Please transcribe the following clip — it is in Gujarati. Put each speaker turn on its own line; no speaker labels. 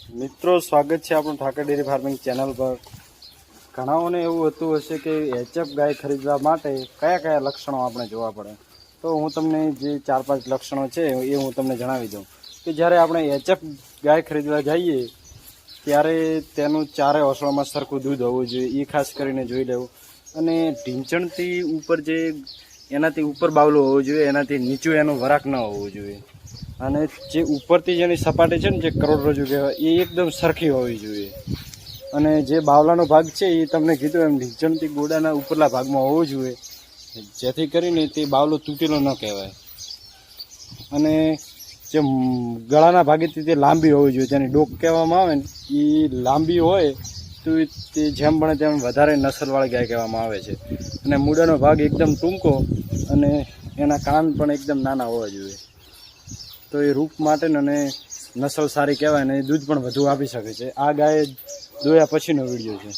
મિત્રો, સ્વાગત છે આપણું ઠાકર ડેરી ફાર્મિંગ ચેનલ પર। ઘણાઓને એવું હતું હશે કે એચએફ ગાય ખરીદવા માટે કયા કયા લક્ષણો આપણે જોવા પડે, તો હું તમને જે 4-5 લક્ષણો છે એ હું તમને જણાવી દઉં કે જ્યારે આપણે એચએફ ગાય ખરીદવા જઈએ ત્યારે તેનું ચારે ઓસળમાં સરખું દૂધ હોવું જોઈએ, એ ખાસ કરીને જોઈ લેવું। અને ઢીંચણથી ઉપર જે એનાથી ઉપર બાવલો હોવો જોઈએ, એનાથી નીચું એનું વરાક ન હોવું જોઈએ। અને જે ઉપરથી જેની સપાટી છે ને, જે કરોડરજ્જુ કહેવાય, એ એકદમ સરખી હોવી જોઈએ। અને જે બાવલાનો ભાગ છે એ તમને કીધું એમ ઢીંચણથી ગોડાના ઉપરલા ભાગમાં હોવો જોઈએ, જેથી કરીને તે બાવલો તૂટેલો ન કહેવાય। અને જે ગળાના ભાગેથી તે લાંબી હોવી જોઈએ, જેની ડોક કહેવામાં આવે ને, એ લાંબી હોય તો તે જેમ બને તેમ વધારે નસલવાળી ગાય કહેવામાં આવે છે। અને મૂડાનો ભાગ એકદમ ટૂંકો અને એના કાન પણ એકદમ નાના હોવા જોઈએ, તો એ રૂપ માટે અને નસલ સારી કહેવાય ને એ દૂધ પણ વધુ આપી શકે છે। આ ગાય દોયા પછીનો વિડીયો છે।